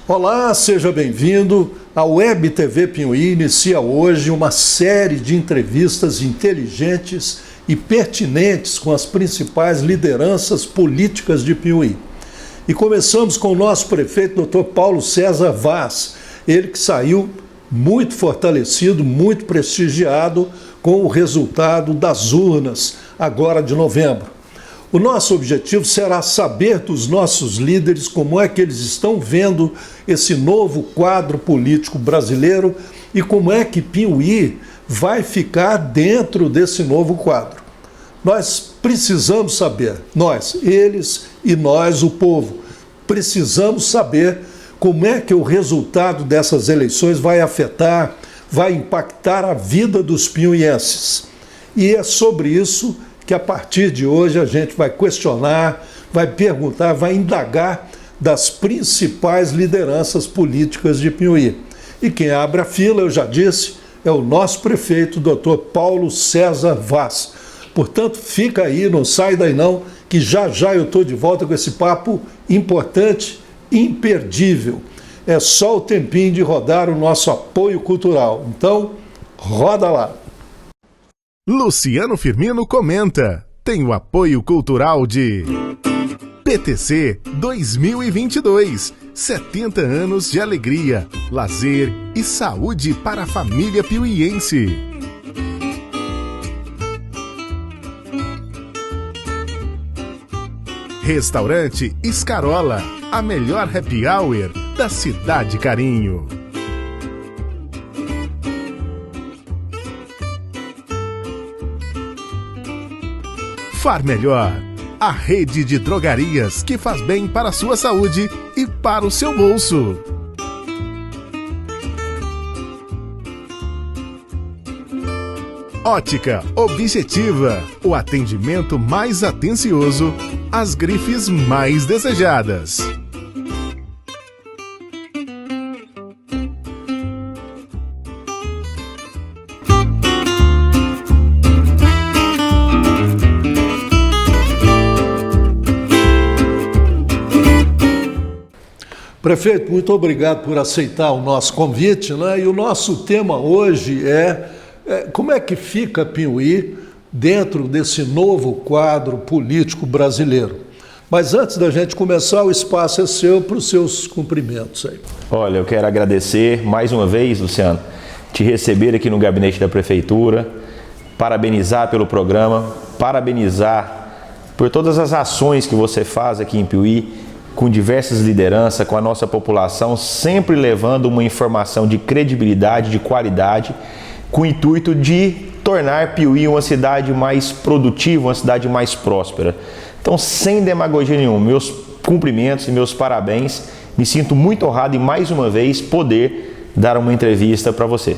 Olá, seja bem-vindo. A Web TV Piuí inicia hoje uma série de entrevistas inteligentes e pertinentes com as principais lideranças políticas de Piuí. E começamos com o nosso prefeito, Dr. Paulo César Vaz, ele que saiu muito fortalecido, muito prestigiado com o resultado das urnas agora de novembro. O nosso objetivo será saber dos nossos líderes como é que eles estão vendo esse novo quadro político brasileiro e como é que Piuí vai ficar dentro desse novo quadro. Nós precisamos saber, nós, eles e nós, o povo, precisamos saber como é que o resultado dessas eleições vai afetar, vai impactar a vida dos piuienses. E é sobre isso que a partir de hoje a gente vai questionar, vai perguntar, vai indagar das principais lideranças políticas de Piuí. E quem abre a fila, eu já disse, é o nosso prefeito, Dr. Paulo César Vaz. Portanto, fica aí, não sai daí não, que já já eu estou de volta com esse papo importante, imperdível. É só o tempinho de rodar o nosso apoio cultural. Então, roda lá. Luciano Firmino comenta. Tem o apoio cultural de PTC 2022. 70 anos de alegria, lazer e saúde para a família piuiense. Restaurante Escarola, a melhor happy hour da Cidade Carinho. Far Melhor, a rede de drogarias que faz bem para a sua saúde e para o seu bolso. Ótica Objetiva, o atendimento mais atencioso, as grifes mais desejadas. Prefeito, muito obrigado por aceitar o nosso convite, né? E o nosso tema hoje é como é que fica Piuí dentro desse novo quadro político brasileiro. Mas antes da gente começar, o espaço é seu para os seus cumprimentos aí. Olha, eu quero agradecer mais uma vez, Luciano, te receber aqui no gabinete da Prefeitura, parabenizar pelo programa, parabenizar por todas as ações que você faz aqui em Piuí, com diversas lideranças, com a nossa população, sempre levando uma informação de credibilidade, de qualidade, com o intuito de tornar Piuí uma cidade mais produtiva, uma cidade mais próspera. Então, sem demagogia nenhuma, meus cumprimentos e meus parabéns. Me sinto muito honrado em mais uma vez poder dar uma entrevista para você.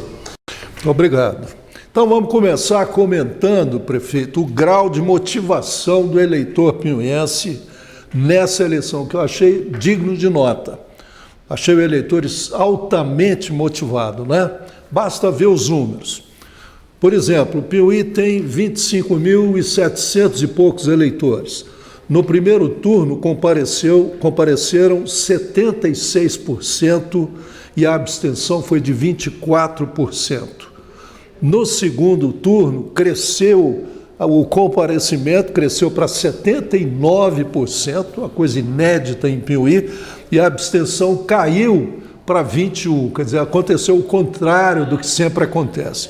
Obrigado. Então vamos começar comentando, prefeito, o grau de motivação do eleitor piuiense nessa eleição, que eu achei digno de nota. Achei o eleitores altamente motivado, né? Basta ver os números. Por exemplo, o Piuí tem 25.700 e poucos eleitores. No primeiro turno compareceram 76% e a abstenção foi de 24%. No segundo turno, cresceu o comparecimento, cresceu para 79%, uma coisa inédita em Piuí, e a abstenção caiu para 21%, quer dizer, aconteceu o contrário do que sempre acontece.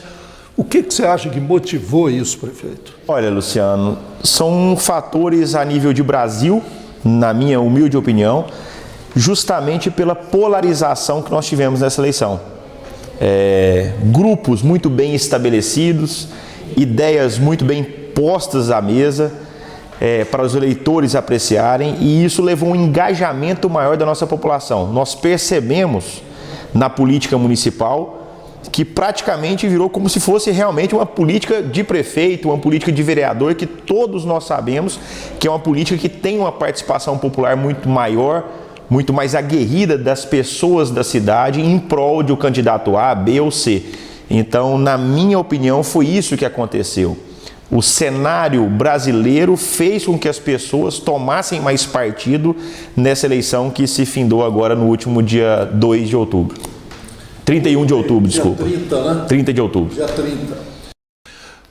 O que você acha que motivou isso, prefeito? Olha, Luciano, são fatores a nível de Brasil, na minha humilde opinião, justamente pela polarização que nós tivemos nessa eleição. Grupos muito bem estabelecidos, ideias muito bem postas à mesa para os eleitores apreciarem, e isso levou a um engajamento maior da nossa população. Nós percebemos na política municipal que praticamente virou como se fosse realmente uma política de prefeito, uma política de vereador, que todos nós sabemos que é uma política que tem uma participação popular muito maior, muito mais aguerrida das pessoas da cidade em prol de um candidato A, B ou C. Então, na minha opinião, foi isso que aconteceu. O cenário brasileiro fez com que as pessoas tomassem mais partido nessa eleição que se findou agora no último dia 2 de outubro. 31 de outubro, desculpa. Dia 30, né? 30 de outubro. Dia 30.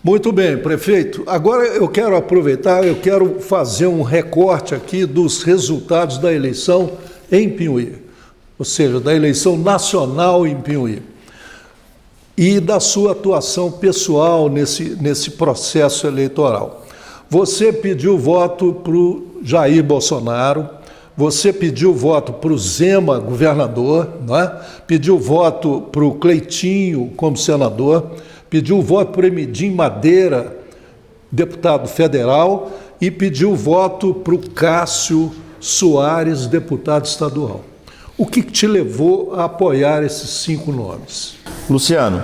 Muito bem, prefeito. Agora eu quero aproveitar, eu quero fazer um recorte aqui dos resultados da eleição em Piuí, ou seja, da eleição nacional em Piuí. E da sua atuação pessoal nesse processo eleitoral. Você pediu voto para o Jair Bolsonaro, você pediu voto para o Zema, governador, não é? Pediu voto para o Cleitinho como senador, pediu voto para o Emidim Madeira, deputado federal, e pediu voto para o Cássio Soares, deputado estadual. O que te levou a apoiar esses 5 nomes? Luciano,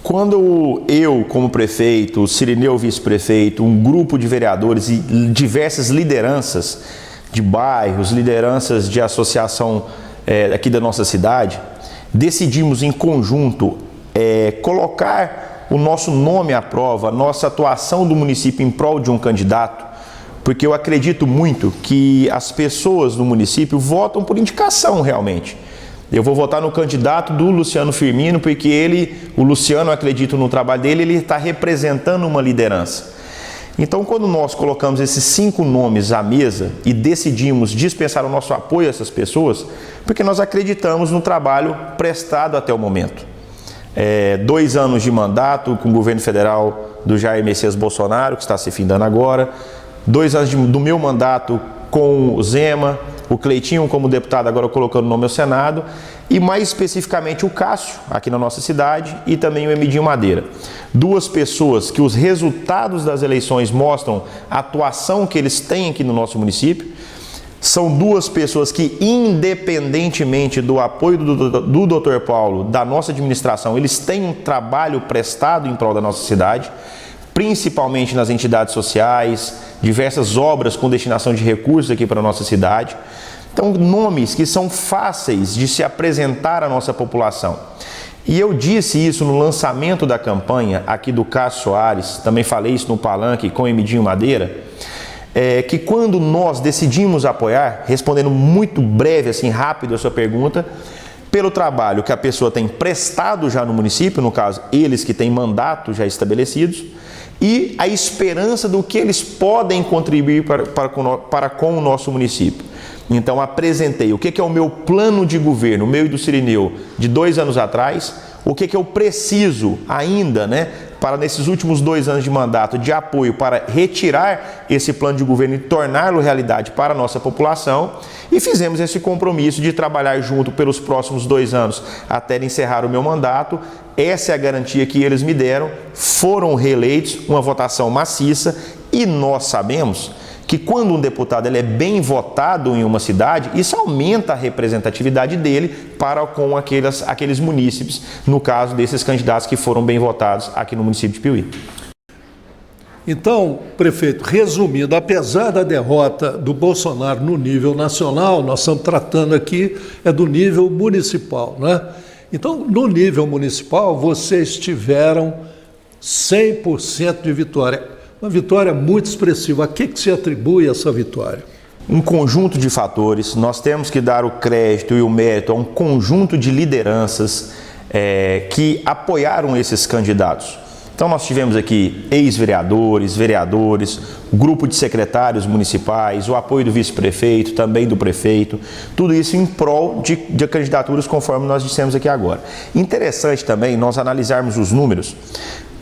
quando eu, como prefeito, o Cirineu, vice-prefeito, um grupo de vereadores e diversas lideranças de bairros, lideranças de associação aqui da nossa cidade, decidimos em conjunto colocar o nosso nome à prova, a nossa atuação do município em prol de um candidato, porque eu acredito muito que as pessoas do município votam por indicação realmente. Eu vou votar no candidato do Luciano Firmino, porque o Luciano, acredito no trabalho dele, ele está representando uma liderança. Então, quando nós colocamos esses 5 nomes à mesa e decidimos dispensar o nosso apoio a essas pessoas, porque nós acreditamos no trabalho prestado até o momento. 2 anos de mandato com o governo federal do Jair Messias Bolsonaro, que está se findando agora, 2 anos do meu mandato com o Zema, o Cleitinho como deputado agora colocando o nome ao Senado, e mais especificamente o Cássio, aqui na nossa cidade, e também o Emidim Madeira. 2 pessoas que os resultados das eleições mostram a atuação que eles têm aqui no nosso município. São 2 pessoas que, independentemente do apoio do Dr. Paulo, da nossa administração, eles têm um trabalho prestado em prol da nossa cidade, principalmente nas entidades sociais, diversas obras com destinação de recursos aqui para a nossa cidade. Então, nomes que são fáceis de se apresentar à nossa população. E eu disse isso no lançamento da campanha aqui do Cássio Soares, também falei isso no palanque com o Emidinho Madeira, que quando nós decidimos apoiar, respondendo muito breve, assim, rápido a sua pergunta, pelo trabalho que a pessoa tem prestado já no município, no caso, eles que têm mandato já estabelecidos, e a esperança do que eles podem contribuir para com o nosso município. Então, apresentei o que é o meu plano de governo, o meu e do Cirineu, de 2 anos atrás, o que eu preciso ainda, para nesses últimos 2 anos de mandato, de apoio para retirar esse plano de governo e torná-lo realidade para a nossa população, e fizemos esse compromisso de trabalhar junto pelos próximos 2 anos até encerrar o meu mandato. Essa é a garantia que eles me deram, foram reeleitos, uma votação maciça, e nós sabemos que quando um deputado ele é bem votado em uma cidade, isso aumenta a representatividade dele para com aqueles munícipes, no caso desses candidatos que foram bem votados aqui no município de Piuí. Então, prefeito, resumindo, apesar da derrota do Bolsonaro no nível nacional, nós estamos tratando aqui do nível municipal, né? Então, no nível municipal, vocês tiveram 100% de vitória. Uma vitória muito expressiva. A que se atribui essa vitória? Um conjunto de fatores. Nós temos que dar o crédito e o mérito a um conjunto de lideranças que apoiaram esses candidatos. Então, nós tivemos aqui ex-vereadores, vereadores, grupo de secretários municipais, o apoio do vice-prefeito, também do prefeito, tudo isso em prol de candidaturas, conforme nós dissemos aqui agora. Interessante também nós analisarmos os números.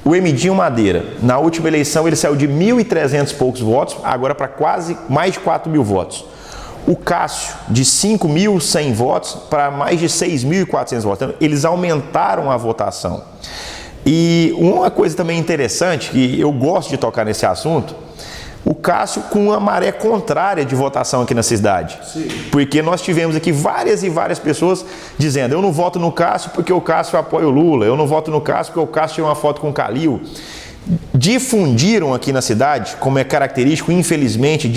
O Emidinho Madeira, na última eleição, ele saiu de 1.300 e poucos votos, agora para quase mais de 4.000 votos. O Cássio, de 5.100 votos para mais de 6.400 votos. Então, eles aumentaram a votação. E uma coisa também interessante, que eu gosto de tocar nesse assunto, o Cássio com uma maré contrária de votação aqui na cidade. Sim. Porque nós tivemos aqui várias e várias pessoas dizendo: eu não voto no Cássio porque o Cássio apoia o Lula, eu não voto no Cássio porque o Cássio tira uma foto com o Calil. difundiram aqui na cidade, como é característico, infelizmente,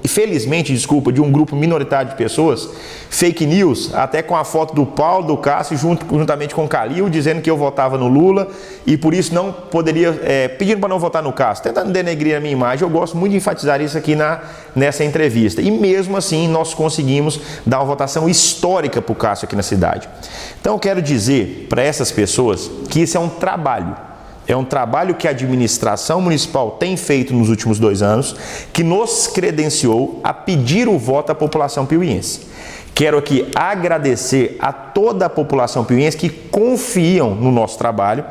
felizmente, de um grupo minoritário de pessoas, fake news, até com a foto do Paulo, do Cássio, juntamente com o Calil, dizendo que eu votava no Lula e por isso não poderia, pedindo para não votar no Cássio, tentando denegrir a minha imagem. Eu gosto muito de enfatizar isso aqui nessa entrevista. E mesmo assim, nós conseguimos dar uma votação histórica para o Cássio aqui na cidade. Então, eu quero dizer para essas pessoas que isso é um trabalho. É um trabalho que a administração municipal tem feito nos últimos 2 anos, que nos credenciou a pedir o voto à população piuiense. Quero aqui agradecer a toda a população piuiense que confiam no nosso trabalho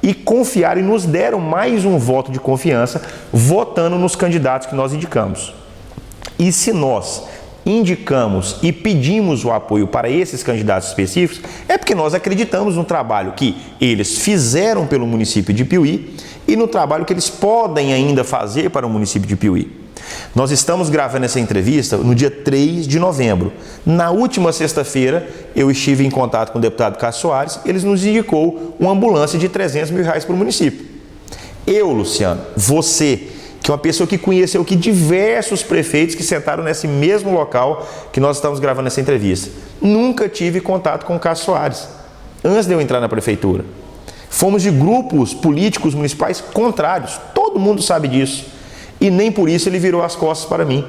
e confiaram e nos deram mais um voto de confiança, votando nos candidatos que nós indicamos. E se nós indicamos e pedimos o apoio para esses candidatos específicos, é porque nós acreditamos no trabalho que eles fizeram pelo município de Piuí e no trabalho que eles podem ainda fazer para o município de Piuí. Nós estamos gravando essa entrevista no dia 3 de novembro. Na última sexta-feira, eu estive em contato com o deputado Cássio Soares, ele nos indicou uma ambulância de R$300 mil para o município. Eu, Luciano, você, que é uma pessoa que conheceu aqui diversos prefeitos que sentaram nesse mesmo local que nós estamos gravando essa entrevista. Nunca tive contato com o Cássio Soares, antes de eu entrar na prefeitura. Fomos de grupos políticos municipais contrários, todo mundo sabe disso. E nem por isso ele virou as costas para mim.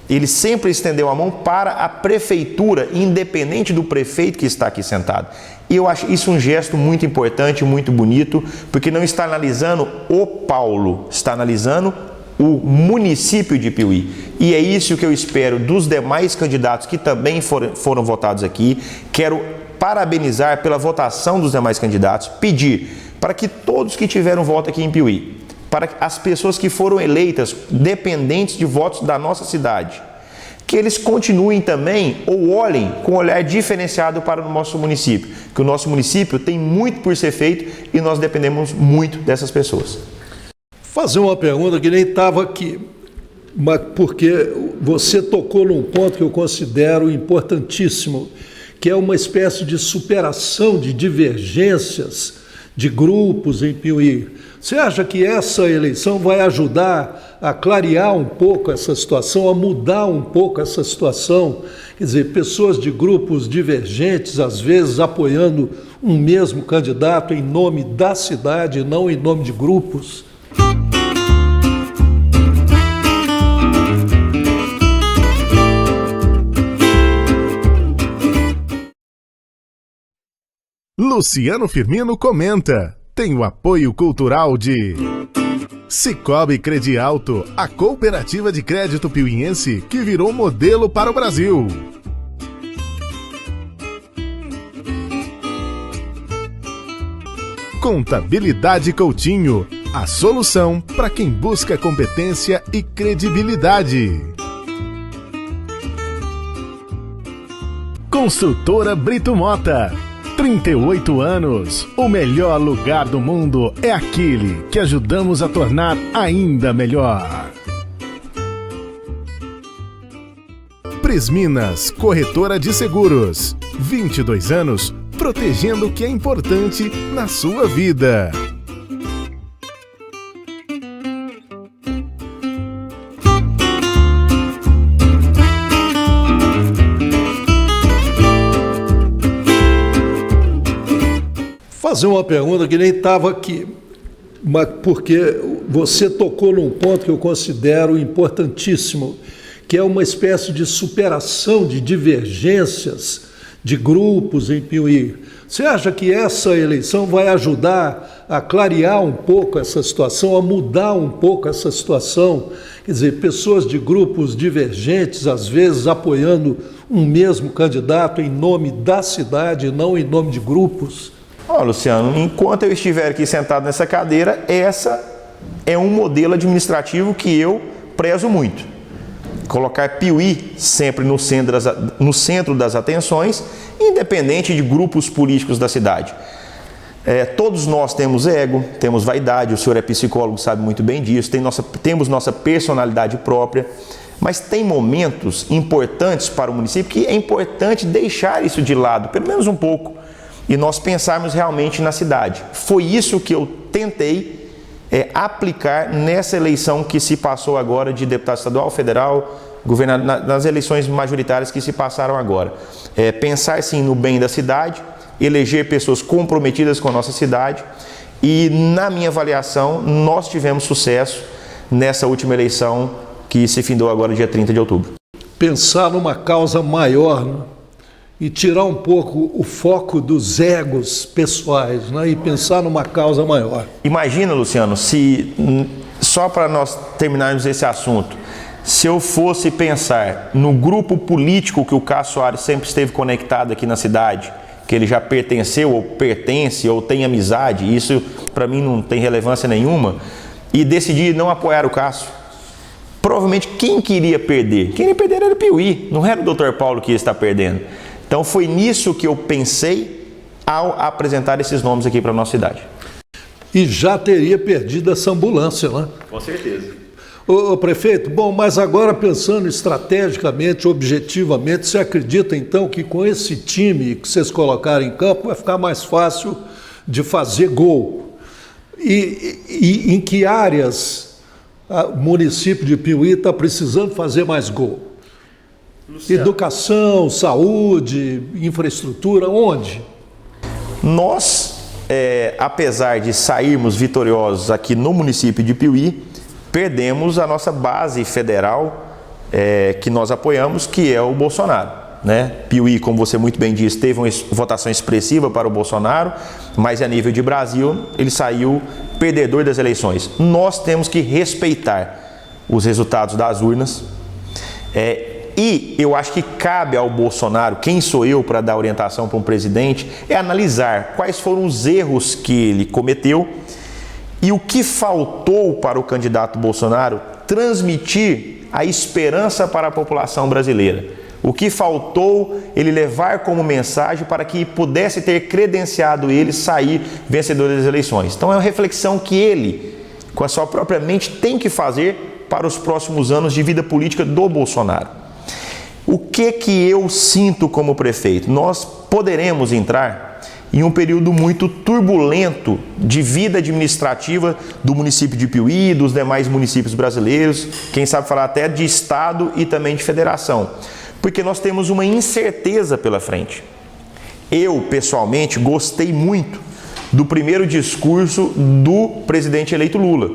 Ele sempre estendeu a mão para a prefeitura, independente do prefeito que está aqui sentado. E eu acho isso um gesto muito importante, muito bonito, porque não está analisando o Paulo, está analisando o município de Piuí. E é isso que eu espero dos demais candidatos que também foram votados aqui. Quero parabenizar pela votação dos demais candidatos, pedir para que todos que tiveram voto aqui em Piuí, para as pessoas que foram eleitas dependentes de votos da nossa cidade, que eles continuem também ou olhem com um olhar diferenciado para o nosso município, que o nosso município tem muito por ser feito e nós dependemos muito dessas pessoas. Fazer uma pergunta que nem estava aqui, mas porque você tocou num ponto que eu considero importantíssimo, que é uma espécie de superação de divergências de grupos em Piuí. Você acha que essa eleição vai ajudar a clarear um pouco essa situação, a mudar um pouco essa situação? Quer dizer, pessoas de grupos divergentes, às vezes apoiando um mesmo candidato em nome da cidade, não em nome de grupos? Luciano Firmino comenta. Tem o apoio cultural de Sicoob Credialto, a cooperativa de crédito piuiense que virou modelo para o Brasil. Contabilidade Coutinho, a solução para quem busca competência e credibilidade. Construtora Brito Mota. 38 anos. O melhor lugar do mundo é aquele que ajudamos a tornar ainda melhor. Prisminas, corretora de seguros. 22 anos, protegendo o que é importante na sua vida. Fazer uma pergunta que nem estava aqui, mas porque você tocou num ponto que eu considero importantíssimo, que é uma espécie de superação de divergências de grupos em Piuí. Você acha que essa eleição vai ajudar a clarear um pouco essa situação, a mudar um pouco essa situação? Quer dizer, pessoas de grupos divergentes, às vezes apoiando um mesmo candidato em nome da cidade, não em nome de grupos? Luciano, enquanto eu estiver aqui sentado nessa cadeira, essa é um modelo administrativo que eu prezo muito. Colocar Piuí sempre no centro das atenções, independente de grupos políticos da cidade. Todos nós temos ego, temos vaidade, o senhor é psicólogo, sabe muito bem disso, temos nossa personalidade própria, mas tem momentos importantes para o município que é importante deixar isso de lado, pelo menos um pouco, e nós pensarmos realmente na cidade. Foi isso que eu tentei aplicar nessa eleição que se passou agora de deputado estadual, federal, nas eleições majoritárias que se passaram agora. Pensar sim no bem da cidade, eleger pessoas comprometidas com a nossa cidade e, na minha avaliação, nós tivemos sucesso nessa última eleição que se findou agora dia 30 de outubro. Pensar numa causa maior, né? E tirar um pouco o foco dos egos pessoais, né? E pensar numa causa maior. Imagina, Luciano, se, só para nós terminarmos esse assunto, se eu fosse pensar no grupo político que o Cássio Soares sempre esteve conectado aqui na cidade, que ele já pertenceu ou pertence ou tem amizade, isso para mim não tem relevância nenhuma, e decidir não apoiar o Cássio, provavelmente quem queria perder? Quem iria perder era o Piuí, não era o Dr. Paulo que ia estar perdendo. Então foi nisso que eu pensei ao apresentar esses nomes aqui para a nossa cidade. E já teria perdido essa ambulância, né? Com certeza. Ô, prefeito, bom, mas agora pensando estrategicamente, objetivamente, você acredita então que com esse time que vocês colocaram em campo vai ficar mais fácil de fazer gol? E em que áreas o município de Piuí está precisando fazer mais gol? Luciano. Educação, saúde, infraestrutura, onde? Nós, apesar de sairmos vitoriosos aqui no município de Piuí, perdemos a nossa base federal que nós apoiamos, que é o Bolsonaro, né? Piuí, como você muito bem disse, teve uma votação expressiva para o Bolsonaro, mas a nível de Brasil ele saiu perdedor das eleições. Nós temos que respeitar os resultados das urnas. E eu acho que cabe ao Bolsonaro, quem sou eu para dar orientação para um presidente, analisar quais foram os erros que ele cometeu e o que faltou para o candidato Bolsonaro transmitir a esperança para a população brasileira. O que faltou ele levar como mensagem para que pudesse ter credenciado ele sair vencedor das eleições. Então é uma reflexão que ele, com a sua própria mente, tem que fazer para os próximos anos de vida política do Bolsonaro. O que eu sinto como prefeito? Nós poderemos entrar em um período muito turbulento de vida administrativa do município de Piuí e dos demais municípios brasileiros, quem sabe falar até de estado e também de federação, porque nós temos uma incerteza pela frente. Eu, pessoalmente, gostei muito do primeiro discurso do presidente eleito Lula,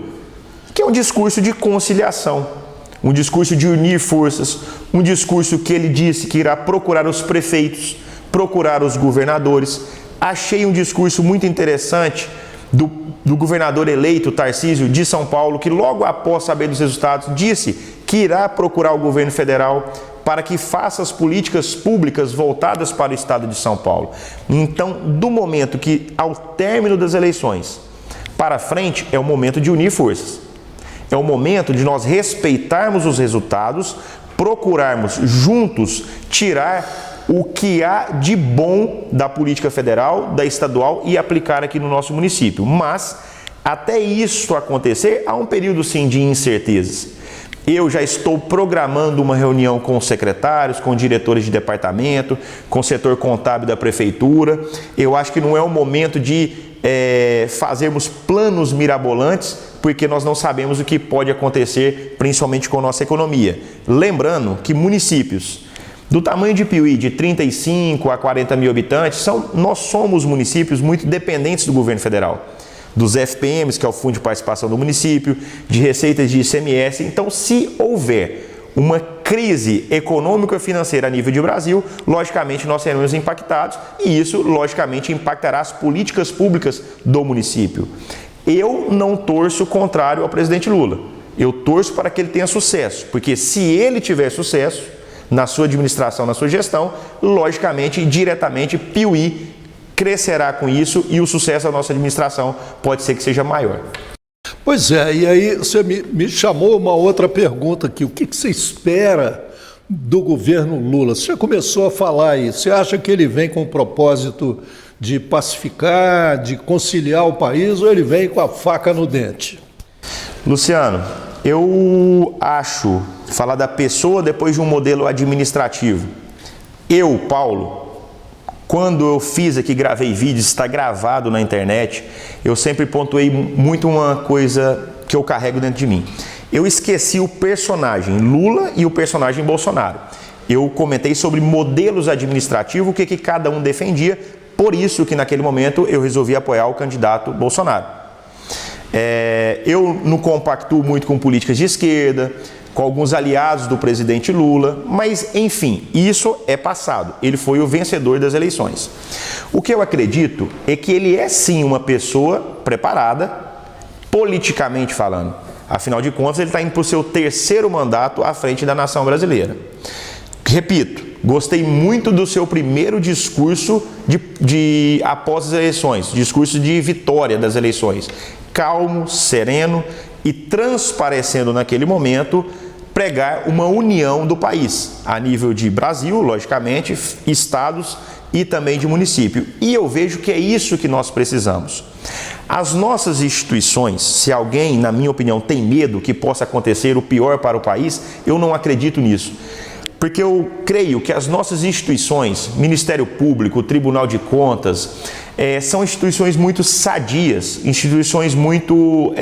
que é um discurso de conciliação. Um discurso de unir forças, um discurso que ele disse que irá procurar os prefeitos, procurar os governadores. Achei um discurso muito interessante do governador eleito, Tarcísio, de São Paulo, que logo após saber dos resultados disse que irá procurar o governo federal para que faça as políticas públicas voltadas para o estado de São Paulo. Então, do momento que, ao término das eleições, para frente, é o momento de unir forças. É o momento de nós respeitarmos os resultados, procurarmos juntos tirar o que há de bom da política federal, da estadual e aplicar aqui no nosso município. Mas, até isso acontecer, há um período sim de incertezas. Eu já estou programando uma reunião com os secretários, com diretores de departamento, com o setor contábil da prefeitura. Eu acho que não é o momento de fazermos planos mirabolantes, porque nós não sabemos o que pode acontecer, principalmente com a nossa economia. Lembrando que municípios do tamanho de Piuí, de 35 a 40 mil habitantes, nós somos municípios muito dependentes do governo federal. Dos FPMs, que é o Fundo de Participação do Município, de receitas de ICMS. Então, se houver uma crise econômico-financeira a nível de Brasil, logicamente nós seremos impactados e isso, logicamente, impactará as políticas públicas do município. Eu não torço contrário ao presidente Lula. Eu torço para que ele tenha sucesso, porque se ele tiver sucesso na sua administração, na sua gestão, logicamente e diretamente Piuí crescerá com isso e o sucesso da nossa administração pode ser que seja maior. Pois é, e aí você me chamou uma outra pergunta aqui. O que você espera do governo Lula? Você já começou a falar aí. Você acha que ele vem com o propósito de pacificar, de conciliar o país, ou ele vem com a faca no dente? Luciano, eu acho, falar da pessoa depois de um modelo administrativo. Eu, Paulo, Quando eu fiz aqui, gravei vídeos, está gravado na internet, eu sempre pontuei muito uma coisa que eu carrego dentro de mim. Eu esqueci o personagem Lula e o personagem Bolsonaro. Eu comentei sobre modelos administrativos, o que cada um defendia, por isso que naquele momento eu resolvi apoiar o candidato Bolsonaro. Eu não compactuo muito com políticas de esquerda, com alguns aliados do presidente Lula, mas enfim, isso é passado. Ele foi o vencedor das eleições. O que eu acredito é que ele é sim uma pessoa preparada, politicamente falando. Afinal de contas, ele está indo para o seu 3º mandato à frente da nação brasileira. Repito, gostei muito do seu primeiro discurso após as eleições, discurso de vitória das eleições. Calmo, sereno e transparecendo naquele momento, pregar uma união do país, a nível de Brasil, logicamente, estados e também de município. E eu vejo que é isso que nós precisamos. As nossas instituições, se alguém, na minha opinião, tem medo que possa acontecer o pior para o país, eu não acredito nisso. Porque eu creio que as nossas instituições, Ministério Público, Tribunal de Contas, são instituições muito sadias, instituições muito,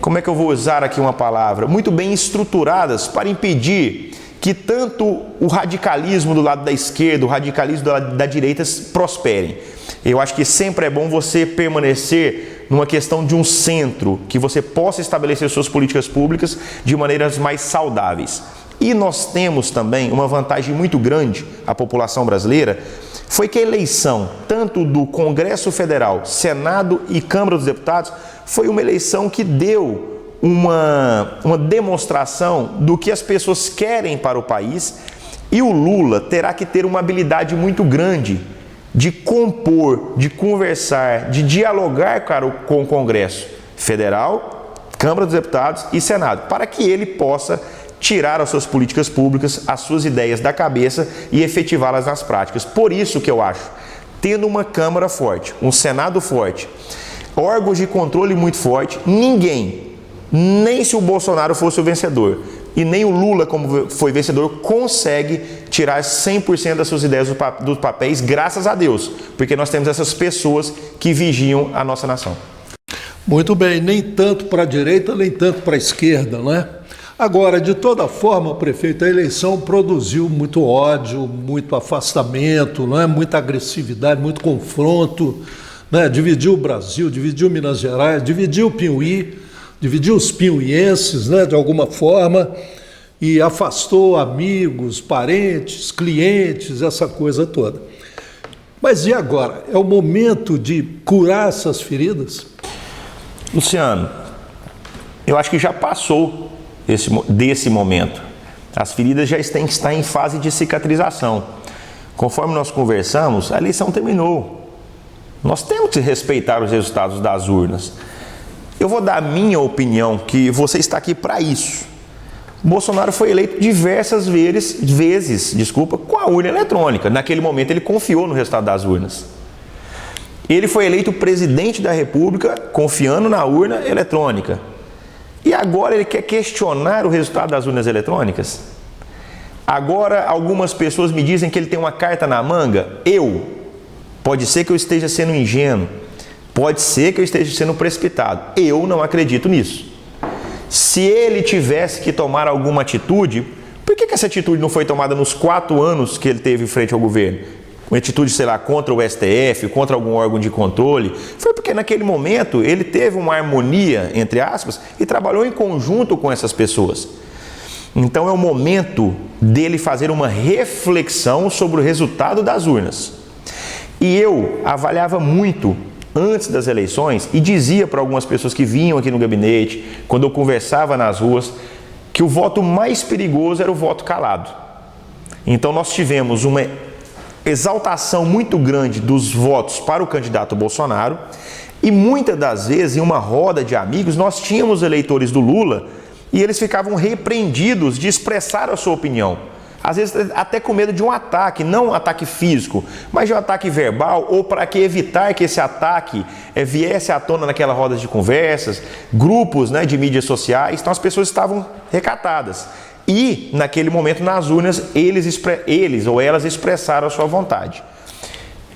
como é que eu vou usar aqui uma palavra? Muito bem estruturadas para impedir que tanto o radicalismo do lado da esquerda, o radicalismo do lado da direita prosperem. Eu acho que sempre é bom você permanecer numa questão de um centro, que você possa estabelecer suas políticas públicas de maneiras mais saudáveis. E nós temos também uma vantagem muito grande, a população brasileira, foi que a eleição, tanto do Congresso Federal, Senado e Câmara dos Deputados, foi uma eleição que deu uma demonstração do que as pessoas querem para o país, e o Lula terá que ter uma habilidade muito grande de compor, de conversar, de dialogar com o Congresso Federal, Câmara dos Deputados e Senado, para que ele possa tirar as suas políticas públicas, as suas ideias da cabeça e efetivá-las nas práticas. Por isso que eu acho, tendo uma Câmara forte, um Senado forte, órgãos de controle muito forte, ninguém, nem se o Bolsonaro fosse o vencedor e nem o Lula como foi vencedor, consegue tirar 100% das suas ideias dos papéis, graças a Deus, porque nós temos essas pessoas que vigiam a nossa nação. Muito bem, nem tanto para a direita, nem tanto para a esquerda, não é? Agora, de toda forma, prefeito, a eleição produziu muito ódio, muito afastamento, não é? Muita agressividade, muito confronto, né? Dividiu o Brasil, dividiu Minas Gerais, dividiu o Piauí, dividiu os piauienses, né? De alguma forma, e afastou amigos, parentes, clientes, essa coisa toda. Mas e agora? É o momento de curar essas feridas? Luciano, eu acho que já passou desse momento. As feridas já estão em fase de cicatrização. Conforme nós conversamos, a eleição terminou. Nós temos que respeitar os resultados das urnas. Eu vou dar a minha opinião, que você está aqui para isso. Bolsonaro foi eleito diversas vezes, com a urna eletrônica. Naquele momento ele confiou no resultado das urnas. Ele foi eleito presidente da República confiando na urna eletrônica. E agora ele quer questionar o resultado das urnas eletrônicas? Agora algumas pessoas me dizem que ele tem uma carta na manga. Pode ser que eu esteja sendo ingênuo, pode ser que eu esteja sendo precipitado. Eu não acredito nisso. Se ele tivesse que tomar alguma atitude, por que essa atitude não foi tomada nos 4 anos que ele teve frente ao governo? Uma atitude, contra o STF, contra algum órgão de controle? Foi porque naquele momento ele teve uma harmonia, entre aspas, e trabalhou em conjunto com essas pessoas. Então é o momento dele fazer uma reflexão sobre o resultado das urnas. E eu avaliava muito antes das eleições e dizia para algumas pessoas que vinham aqui no gabinete, quando eu conversava nas ruas, que o voto mais perigoso era o voto calado. Então nós tivemos uma exaltação muito grande dos votos para o candidato Bolsonaro e muitas das vezes em uma roda de amigos nós tínhamos eleitores do Lula e eles ficavam repreendidos de expressar a sua opinião. Às vezes até com medo de um ataque, não um ataque físico, mas de um ataque verbal, ou para que evitar que esse ataque viesse à tona naquela roda de conversas, grupos de mídias sociais. Então as pessoas estavam recatadas. E, naquele momento, nas urnas, eles ou elas expressaram a sua vontade.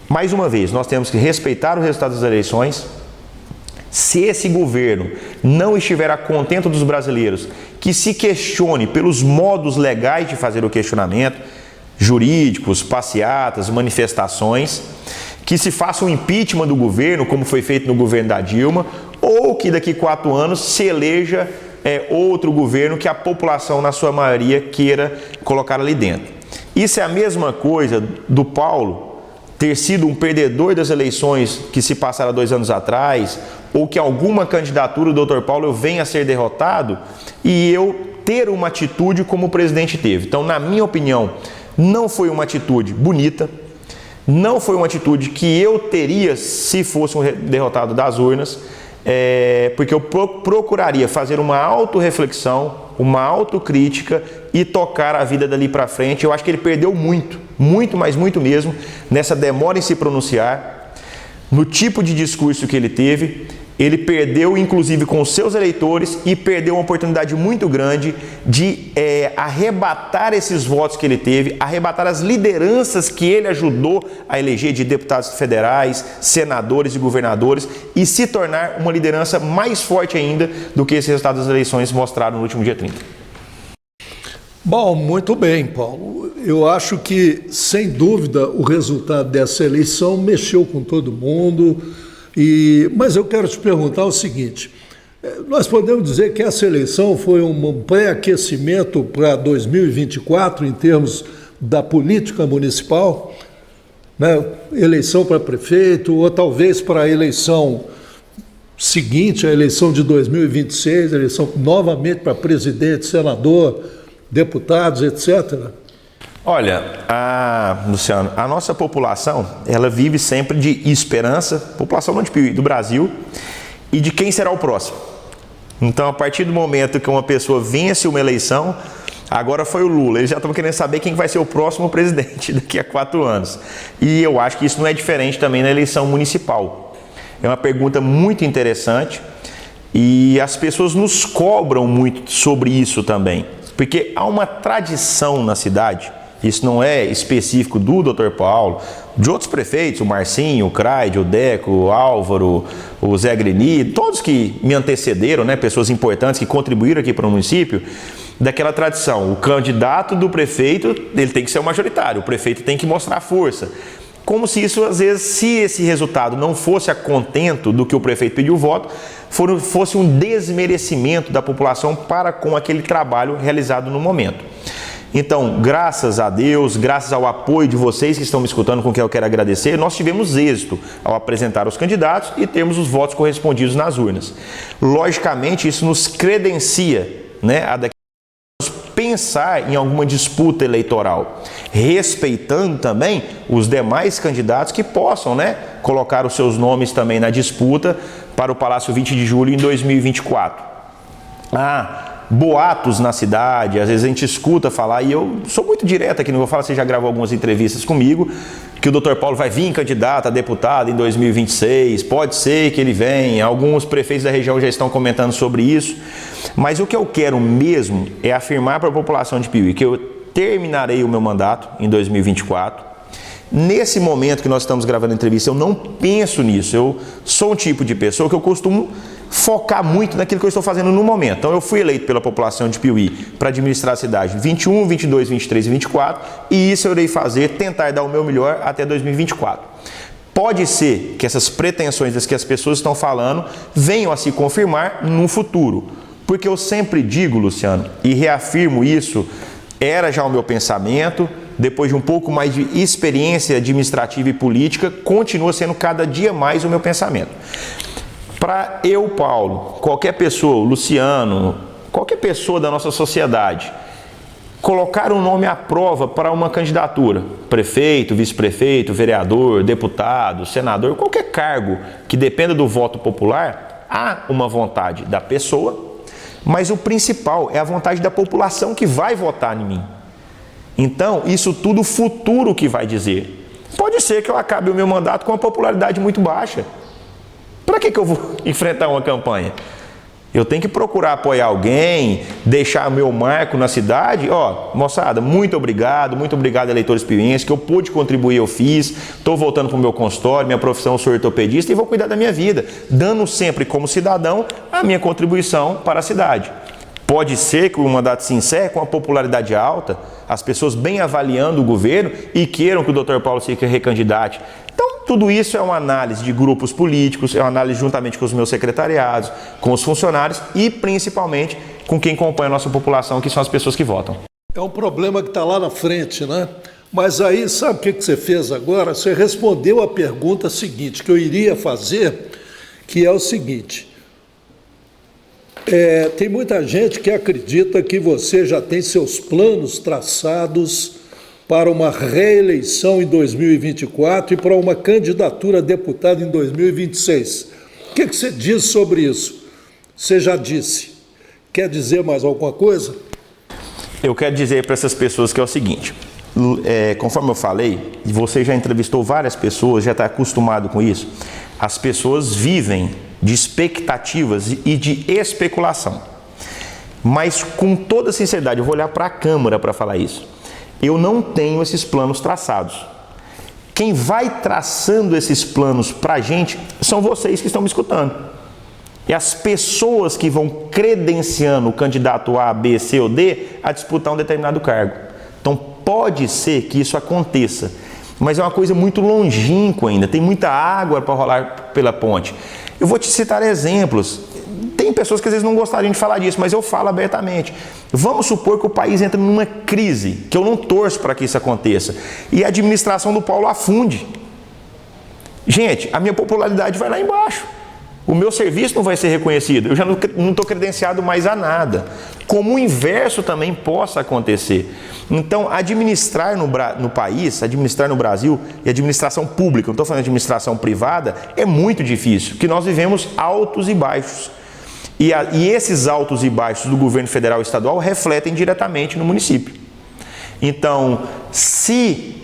Mais uma vez, nós temos que respeitar o resultado das eleições. Se esse governo não estiver a contento dos brasileiros, que se questione pelos modos legais de fazer o questionamento, jurídicos, passeatas, manifestações, que se faça um impeachment do governo, como foi feito no governo da Dilma, ou que daqui a 4 anos se eleja outro governo que a população, na sua maioria, queira colocar ali dentro. Isso é a mesma coisa do Paulo ter sido um perdedor das eleições que se passaram 2 anos atrás, ou que alguma candidatura do Dr. Paulo venha a ser derrotado e eu ter uma atitude como o presidente teve. Então, na minha opinião, não foi uma atitude bonita, não foi uma atitude que eu teria se fosse um derrotado das urnas, porque eu procuraria fazer uma autorreflexão, uma autocrítica e tocar a vida dali para frente. Eu acho que ele perdeu muito, mas muito mesmo, nessa demora em se pronunciar, no tipo de discurso que ele teve. Ele perdeu, inclusive, com os seus eleitores e perdeu uma oportunidade muito grande de arrebatar esses votos que ele teve, arrebatar as lideranças que ele ajudou a eleger de deputados federais, senadores e governadores e se tornar uma liderança mais forte ainda do que esse resultado das eleições mostraram no último dia 30. Bom, muito bem, Paulo. Eu acho que, sem dúvida, o resultado dessa eleição mexeu com todo mundo. Mas eu quero te perguntar o seguinte: nós podemos dizer que essa eleição foi um pré-aquecimento para 2024 em termos da política municipal, né? Eleição para prefeito, ou talvez para a eleição seguinte, a eleição de 2026, a eleição novamente para presidente, senador, deputados, etc. Olha, Luciano, a nossa população, ela vive sempre de esperança, população não de Piauí, do Brasil, e de quem será o próximo. Então, a partir do momento que uma pessoa vence uma eleição, agora foi o Lula, eles já estão querendo saber quem vai ser o próximo presidente daqui a 4 anos. E eu acho que isso não é diferente também na eleição municipal. É uma pergunta muito interessante e as pessoas nos cobram muito sobre isso também, porque há uma tradição na cidade. Isso não é específico do Dr. Paulo, de outros prefeitos, o Marcinho, o Craide, o Deco, o Álvaro, o Zé Greni, todos que me antecederam, né, pessoas importantes que contribuíram aqui para o município, daquela tradição. O candidato do prefeito, ele tem que ser o majoritário, o prefeito tem que mostrar força. Como se isso, às vezes, se esse resultado não fosse a contento do que o prefeito pediu o voto, fosse um desmerecimento da população para com aquele trabalho realizado no momento. Então, graças a Deus, graças ao apoio de vocês que estão me escutando, com quem eu quero agradecer, nós tivemos êxito ao apresentar os candidatos e termos os votos correspondidos nas urnas. Logicamente, isso nos credencia, né, a pensar em alguma disputa eleitoral, respeitando também os demais candidatos que possam, né, colocar os seus nomes também na disputa para o Palácio 20 de julho em 2024. Boatos na cidade, às vezes a gente escuta falar, e eu sou muito direto aqui, não vou falar, você já gravou algumas entrevistas comigo, que o Dr. Paulo vai vir candidato a deputado em 2026, pode ser que ele venha, alguns prefeitos da região já estão comentando sobre isso, mas o que eu quero mesmo é afirmar para a população de Piauí que eu terminarei o meu mandato em 2024. Nesse momento que nós estamos gravando a entrevista, eu não penso nisso, eu sou um tipo de pessoa que eu costumo focar muito naquilo que eu estou fazendo no momento. Então, eu fui eleito pela população de Piauí para administrar a cidade 21, 22, 23 e 24, e isso eu irei fazer, tentar dar o meu melhor até 2024. Pode ser que essas pretensões das que as pessoas estão falando venham a se confirmar no futuro, porque eu sempre digo, Luciano, e reafirmo isso, era já o meu pensamento, depois de um pouco mais de experiência administrativa e política, continua sendo cada dia mais o meu pensamento. Para eu, Paulo, qualquer pessoa, o Luciano, qualquer pessoa da nossa sociedade, colocar um nome à prova para uma candidatura, prefeito, vice-prefeito, vereador, deputado, senador, qualquer cargo que dependa do voto popular, há uma vontade da pessoa, mas o principal é a vontade da população que vai votar em mim. Então, isso tudo o futuro que vai dizer. Pode ser que eu acabe o meu mandato com uma popularidade muito baixa. Para que eu vou enfrentar uma campanha? Eu tenho que procurar apoiar alguém, deixar meu marco na cidade. Ó, moçada, muito obrigado, eleitores piuienses, que eu pude contribuir, eu fiz. Estou voltando para o meu consultório, minha profissão, eu sou ortopedista e vou cuidar da minha vida, dando sempre como cidadão a minha contribuição para a cidade. Pode ser que o mandato se encerre com a popularidade alta, as pessoas bem avaliando o governo e queiram que o Dr. Paulo se recandidate. Então, tudo isso é uma análise de grupos políticos, é uma análise juntamente com os meus secretariados, com os funcionários e, principalmente, com quem acompanha a nossa população, que são as pessoas que votam. É um problema que está lá na frente, né? Mas aí, sabe o que você fez agora? Você respondeu a pergunta seguinte, que eu iria fazer, que é o seguinte. Tem muita gente que acredita que você já tem seus planos traçados para uma reeleição em 2024 e para uma candidatura a deputado em 2026. O que você diz sobre isso? Você já disse. Quer dizer mais alguma coisa? Eu quero dizer para essas pessoas que é o seguinte, conforme eu falei, você já entrevistou várias pessoas, já está acostumado com isso, as pessoas vivem de expectativas e de especulação. Mas com toda sinceridade, eu vou olhar para a Câmara para falar isso. Eu não tenho esses planos traçados. Quem vai traçando esses planos para a gente são vocês que estão me escutando. E as pessoas que vão credenciando o candidato A, B, C ou D a disputar um determinado cargo. Então pode ser que isso aconteça, mas é uma coisa muito longínqua ainda, tem muita água para rolar pela ponte. Eu vou te citar exemplos. Tem pessoas que às vezes não gostariam de falar disso, mas eu falo abertamente. Vamos supor que o país entra numa crise, que eu não torço para que isso aconteça, e a administração do Paulo afunde. Gente, a minha popularidade vai lá embaixo. O meu serviço não vai ser reconhecido. Eu já não estou credenciado mais a nada. Como o inverso também possa acontecer. Então, administrar no país, administrar no Brasil, e administração pública, não estou falando de administração privada, é muito difícil, porque nós vivemos altos e baixos. E esses altos e baixos do governo federal e estadual refletem diretamente no município. Então, se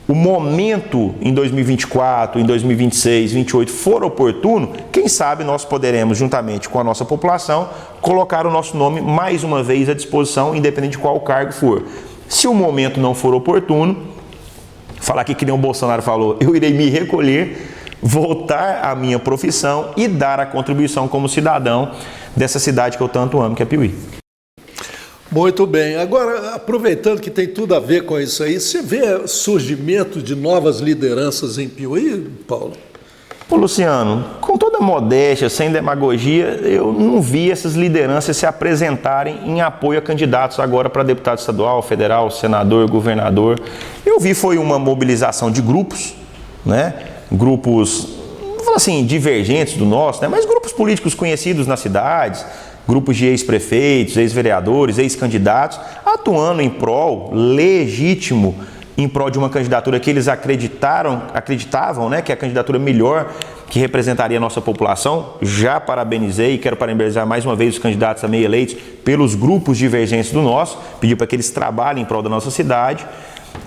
o momento em 2024, em 2026, 2028 for oportuno, quem sabe nós poderemos, juntamente com a nossa população, colocar o nosso nome mais uma vez à disposição, independente de qual cargo for. Se o momento não for oportuno, falar aqui que nem o Bolsonaro falou, eu irei me recolher, voltar à minha profissão e dar a contribuição como cidadão dessa cidade que eu tanto amo, que é Piuí. Muito bem. Agora, aproveitando que tem tudo a ver com isso aí, você vê surgimento de novas lideranças em Piuí, Paulo? Ô Luciano, com toda modéstia, sem demagogia, eu não vi essas lideranças se apresentarem em apoio a candidatos agora para deputado estadual, federal, senador, governador. Eu vi foi uma mobilização de grupos, né? Grupos, não vou assim, divergentes do nosso, né? Mas grupos políticos conhecidos nas cidades, grupos de ex-prefeitos, ex-vereadores, ex-candidatos, atuando em prol legítimo, em prol de uma candidatura que eles acreditavam, né, que é a candidatura melhor que representaria a nossa população. Já parabenizei e quero parabenizar mais uma vez os candidatos também eleitos pelos grupos divergentes do nosso, pedir para que eles trabalhem em prol da nossa cidade.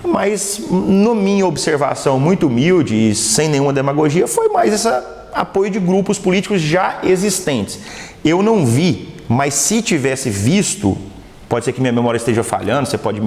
Mas, na minha observação muito humilde e sem nenhuma demagogia, foi mais esse apoio de grupos políticos já existentes. Eu não vi, mas se tivesse visto, pode ser que minha memória esteja falhando, você pode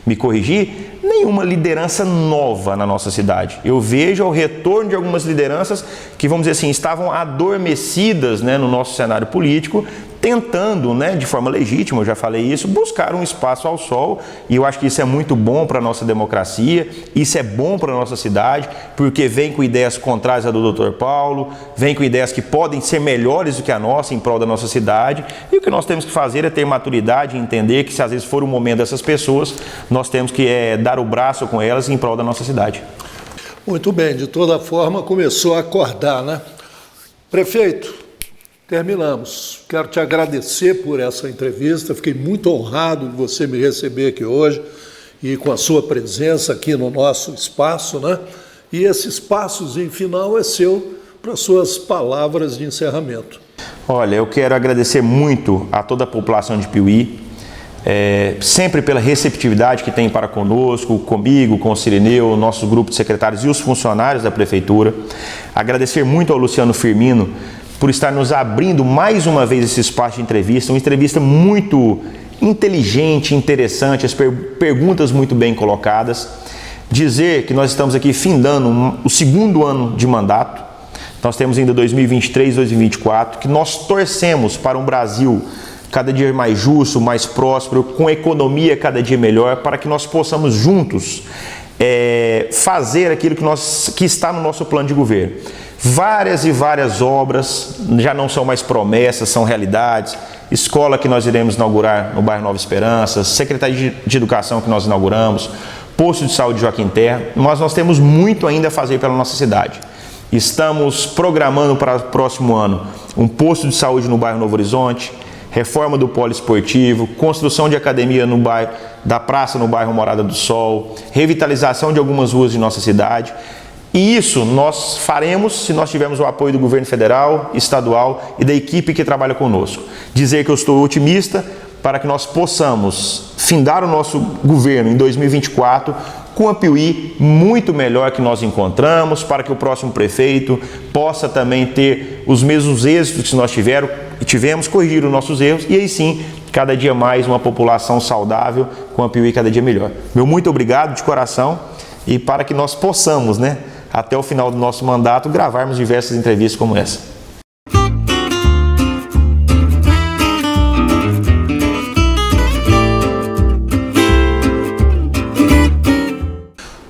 me corrigir, nenhuma liderança nova na nossa cidade. Eu vejo o retorno de algumas lideranças que, vamos dizer assim, estavam adormecidas, né, no nosso cenário político, tentando, né, de forma legítima, eu já falei isso, buscar um espaço ao sol, e eu acho que isso é muito bom para a nossa democracia, isso é bom para a nossa cidade, porque vem com ideias contrárias à do Dr. Paulo, vem com ideias que podem ser melhores do que a nossa em prol da nossa cidade, e o que nós temos que fazer é ter maturidade e entender que se às vezes for o momento dessas pessoas, nós temos que dar o braço com elas em prol da nossa cidade. Muito bem, de toda forma começou a acordar, né? Prefeito, terminamos. Quero te agradecer por essa entrevista, fiquei muito honrado de você me receber aqui hoje e com a sua presença aqui no nosso espaço, né? E esse espaçozinho final é seu para suas palavras de encerramento. Olha, eu quero agradecer muito a toda a população de Piuí, sempre pela receptividade que tem para conosco, comigo, com o Cirineu, nosso grupo de secretários e os funcionários da Prefeitura. Agradecer muito ao Luciano Firmino por estar nos abrindo mais uma vez esse espaço de entrevista, uma entrevista muito inteligente, interessante, as perguntas muito bem colocadas. Dizer que nós estamos aqui findando o segundo ano de mandato, nós temos ainda 2023, 2024, que nós torcemos para um Brasil cada dia mais justo, mais próspero, com economia cada dia melhor, para que nós possamos juntos fazer aquilo que está no nosso plano de governo. Várias e várias obras já não são mais promessas, são realidades. Escola que nós iremos inaugurar no bairro Nova Esperança, Secretaria de Educação que nós inauguramos, Posto de Saúde Joaquim Terra, mas nós temos muito ainda a fazer pela nossa cidade. Estamos programando para o próximo ano um posto de saúde no bairro Novo Horizonte, reforma do polo esportivo, construção de academia no bairro da praça no bairro Morada do Sol, revitalização de algumas ruas de nossa cidade. E isso nós faremos se nós tivermos o apoio do governo federal, estadual e da equipe que trabalha conosco. Dizer que eu estou otimista para que nós possamos findar o nosso governo em 2024 com a Piuí muito melhor que nós encontramos, para que o próximo prefeito possa também ter os mesmos êxitos que nós tivemos, corrigir os nossos erros e aí sim, cada dia mais uma população saudável com a Piuí cada dia melhor. Meu muito obrigado de coração e para que nós possamos, até o final do nosso mandato, gravarmos diversas entrevistas como essa.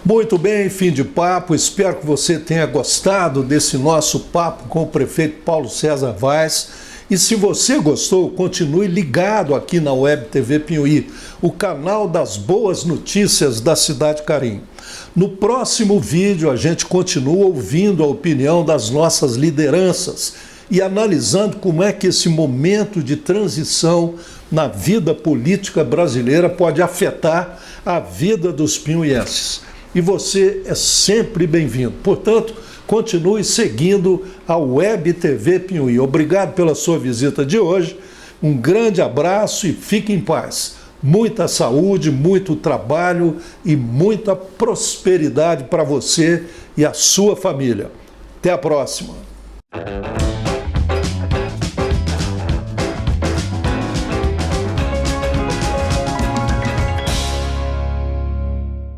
Muito bem, fim de papo. Espero que você tenha gostado desse nosso papo com o prefeito Paulo César Vaz. E se você gostou, continue ligado aqui na Web TV Piuí, o canal das boas notícias da cidade Carim. No próximo vídeo, a gente continua ouvindo a opinião das nossas lideranças e analisando como é que esse momento de transição na vida política brasileira pode afetar a vida dos piuienses. E você é sempre bem-vindo. Portanto, continue seguindo a Web TV Piuí. Obrigado pela sua visita de hoje. Um grande abraço e fique em paz. Muita saúde, muito trabalho e muita prosperidade para você e a sua família. Até a próxima.